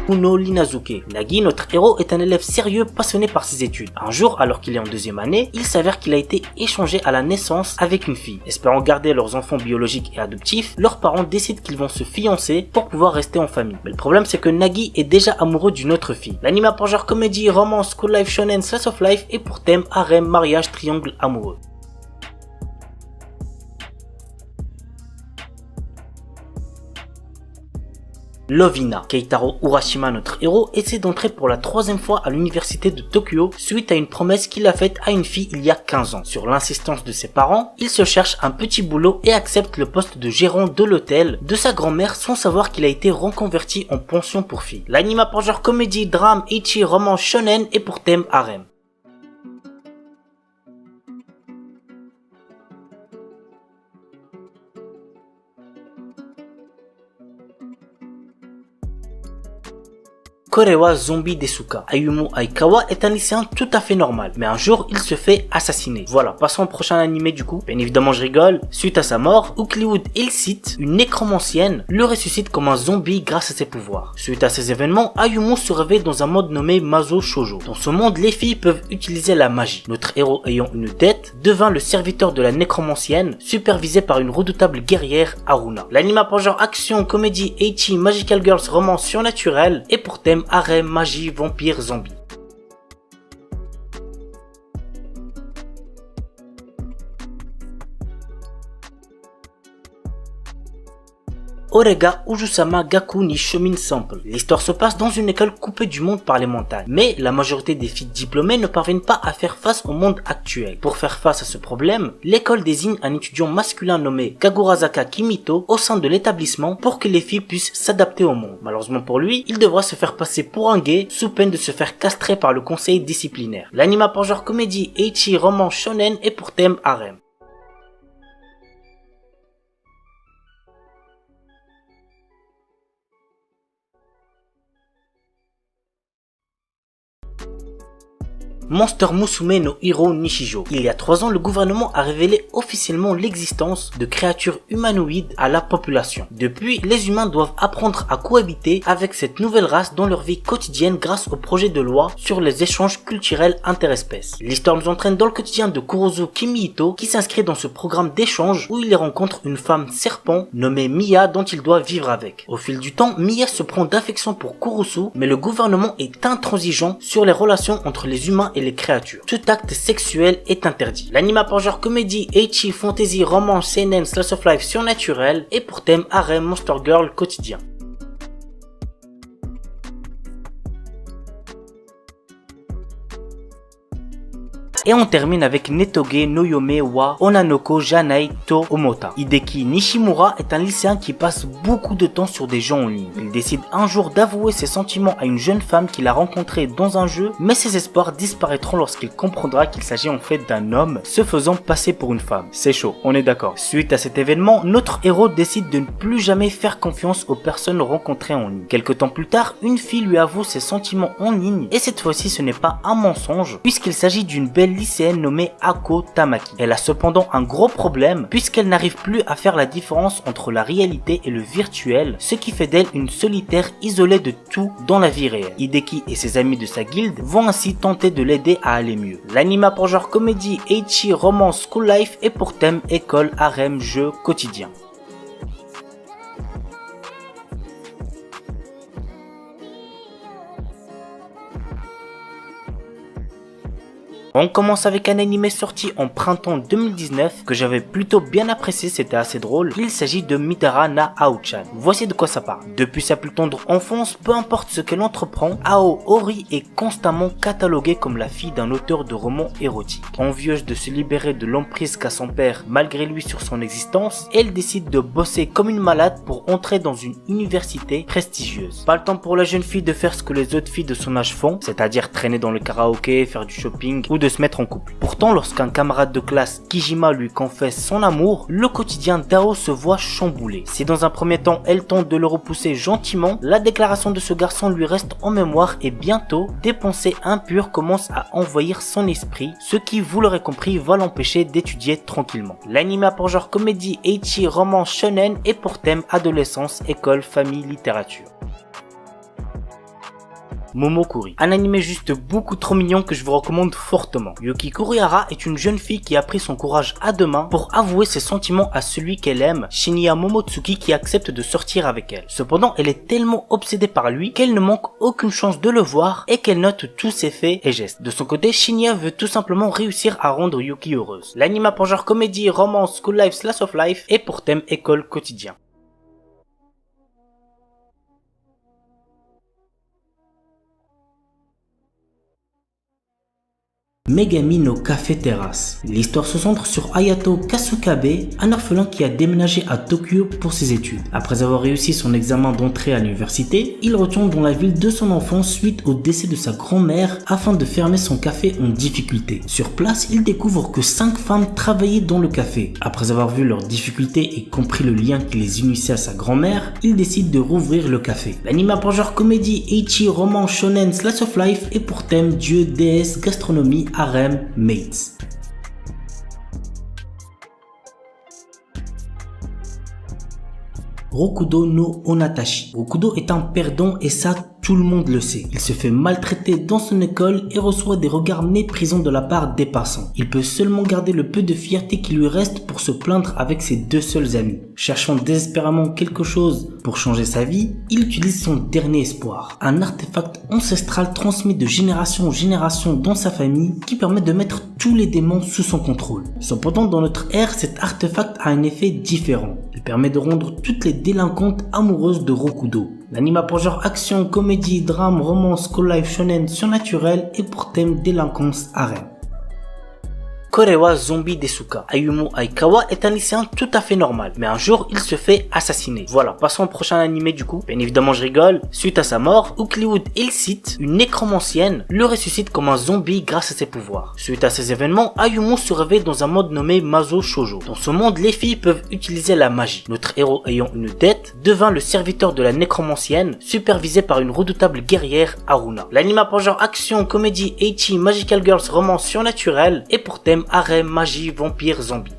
Kuno Linazuke. Nagi, notre héros, est un élève sérieux passionné par ses études. Un jour, alors qu'il est en deuxième année, il s'avère qu'il a été échangé à la naissance avec une fille. Espérant garder leurs enfants biologiques et adoptifs, leurs parents décident qu'ils vont se fiancer pour pouvoir rester en famille. Mais le problème, c'est que Nagi est déjà amoureux d'une autre fille. L'anime a pour genre comédie, romance, school life, shonen, slice of life et pour thème harem, mariage, triangle amoureux. Lovina. Keitaro Urashima, notre héros, essaie d'entrer pour la troisième fois à l'université de Tokyo suite à une promesse qu'il a faite à une fille il y a 15 ans. Sur l'insistance de ses parents, il se cherche un petit boulot et accepte le poste de gérant de l'hôtel de sa grand-mère sans savoir qu'il a été reconverti en pension pour filles. L'anime a pour genre comédie, drame, ecchi, romance, shonen et pour thème harem. Korewa Zombie Desuka. Ayumu Aikawa est un lycéen tout à fait normal, mais un jour il se fait assassiner. Voilà, passons au prochain animé du coup. Bien évidemment je rigole. Suite à sa mort, Ukliwood Illicit, une nécromancienne, le ressuscite comme un zombie grâce à ses pouvoirs. Suite à ces événements, Ayumu se réveille dans un monde nommé Mazo Shoujo. Dans ce monde, les filles peuvent utiliser la magie. Notre héros ayant une dette, devint le serviteur de la nécromancienne, supervisé par une redoutable guerrière, Haruna. L'anime a pour genre action, comédie, ecchi, magical girls, romance surnaturelle et pour thème harem, magie, vampire, zombie. Orega Ujusama Gaku ni Shomin Sample. L'histoire se passe dans une école coupée du monde par les montagnes, mais la majorité des filles diplômées ne parviennent pas à faire face au monde actuel. Pour faire face à ce problème, l'école désigne un étudiant masculin nommé Kagurazaka Kimito au sein de l'établissement pour que les filles puissent s'adapter au monde. Malheureusement pour lui, il devra se faire passer pour un gay sous peine de se faire castrer par le conseil disciplinaire. L'anime a pour genre comédie, ecchi, roman, shonen et pour thème harem. Monster Musume no Hiro Nishijo. Il y a 3 ans, le gouvernement a révélé officiellement l'existence de créatures humanoïdes à la population. Depuis, les humains doivent apprendre à cohabiter avec cette nouvelle race dans leur vie quotidienne grâce au projet de loi sur les échanges culturels interespèces. L'histoire nous entraîne dans le quotidien de Kurozu Kimihito qui s'inscrit dans ce programme d'échange où il y rencontre une femme serpent nommée Miya dont il doit vivre avec. Au fil du temps, Miya se prend d'affection pour Kurosu, mais le gouvernement est intransigeant sur les relations entre les humains et les créatures. Tout acte sexuel est interdit. L'anime a pour genre comédie, ecchi, fantasy, romance, seinen, slice of life surnaturel et pour thème harem, monster girl quotidien. Et on termine avec Netoge no Yome wa Onanoko Janai to Omota. Hideki Nishimura est un lycéen qui passe beaucoup de temps sur des jeux en ligne. Il décide un jour d'avouer ses sentiments à une jeune femme qu'il a rencontrée dans un jeu, mais ses espoirs disparaîtront lorsqu'il comprendra qu'il s'agit en fait d'un homme se faisant passer pour une femme. C'est chaud, on est d'accord. Suite à cet événement, notre héros décide de ne plus jamais faire confiance aux personnes rencontrées en ligne. Quelque temps plus tard, une fille lui avoue ses sentiments en ligne, et cette fois-ci ce n'est pas un mensonge, puisqu'il s'agit d'une belle lycéenne nommée Ako Tamaki. Elle a cependant un gros problème puisqu'elle n'arrive plus à faire la différence entre la réalité et le virtuel, ce qui fait d'elle une solitaire isolée de tout dans la vie réelle. Hideki et ses amis de sa guilde vont ainsi tenter de l'aider à aller mieux. L'anime a pour genre comédie, ecchi, romance, school life et pour thème école, harem, jeu, quotidien. On commence avec un animé sorti en printemps 2019 que j'avais plutôt bien apprécié, c'était assez drôle. Il s'agit de Mitara na Ao-chan. Voici de quoi ça parle. Depuis sa plus tendre enfance, peu importe ce qu'elle entreprend, Ao Ori est constamment cataloguée comme la fille d'un auteur de romans érotiques. Envieuse de se libérer de l'emprise qu'a son père malgré lui sur son existence, elle décide de bosser comme une malade pour entrer dans une université prestigieuse. Pas le temps pour la jeune fille de faire ce que les autres filles de son âge font, c'est-à-dire traîner dans le karaoké, faire du shopping ou de se mettre en couple. Pourtant, lorsqu'un camarade de classe, Kijima, lui confesse son amour, le quotidien d'Ao se voit chamboulé. Si dans un premier temps, elle tente de le repousser gentiment, la déclaration de ce garçon lui reste en mémoire et bientôt, des pensées impures commencent à envahir son esprit, ce qui, vous l'aurez compris, va l'empêcher d'étudier tranquillement. L'anime a pour genre comédie, ecchi, romance, shonen et pour thème adolescence, école, famille, littérature. Momokuri. Un animé juste beaucoup trop mignon que je vous recommande fortement. Yuki Kurihara est une jeune fille qui a pris son courage à deux mains pour avouer ses sentiments à celui qu'elle aime, Shinya Momotsuki, qui accepte de sortir avec elle. Cependant, elle est tellement obsédée par lui qu'elle ne manque aucune chance de le voir et qu'elle note tous ses faits et gestes. De son côté, Shinya veut tout simplement réussir à rendre Yuki heureuse. L'anime a pour genre comédie, romance, school life, slash of life et pour thème école quotidien. Megami no Café Terrace. L'histoire se centre sur Hayato Kasukabe, un orphelin qui a déménagé à Tokyo pour ses études. Après avoir réussi son examen d'entrée à l'université, il retourne dans la ville de son enfance suite au décès de sa grand-mère afin de fermer son café en difficulté. Sur place, il découvre que 5 femmes travaillaient dans le café. Après avoir vu leurs difficultés et compris le lien qui les unissait à sa grand-mère, il décide de rouvrir le café. L'anime a pour genre comédie, ecchi, roman, shonen, slash of life et pour thème dieu, déesse, gastronomie, harem, mates. Rokudo no Onatashi. Rokudo est un perdant et ça tout le monde le sait. Il se fait maltraiter dans son école et reçoit des regards méprisants de la part des passants. Il peut seulement garder le peu de fierté qui lui reste pour se plaindre avec ses 2 seuls amis. Cherchant désespérément quelque chose pour changer sa vie, il utilise son dernier espoir. Un artefact ancestral transmis de génération en génération dans sa famille qui permet de mettre tous les démons sous son contrôle. Cependant, dans notre ère, cet artefact a un effet différent. Il permet de rendre toutes les délinquantes amoureuses de Rokudo. L'anime a pour genre action, comédie, drame, romance, school life, shonen, surnaturel et pour thème délinquance harem. Korewa Zombie Desuka. Ayumu Aikawa est un lycéen tout à fait normal, mais un jour il se fait assassiner. Voilà, passons au prochain animé du coup. Bien évidemment je rigole. Suite à sa mort, Ukliwood Ilcit, une nécromancienne, le ressuscite comme un zombie grâce à ses pouvoirs. Suite à ces événements, Ayumu se réveille dans un monde nommé Mazo Shoujo. Dans ce monde, les filles peuvent utiliser la magie. Notre héros ayant une dette, devint le serviteur de la nécromancienne, supervisé par une redoutable guerrière Haruna. L'anime a pour genre action, comédie, ecchi, magical girls, romance surnaturelle et pour thème harem, magie, vampire, zombie.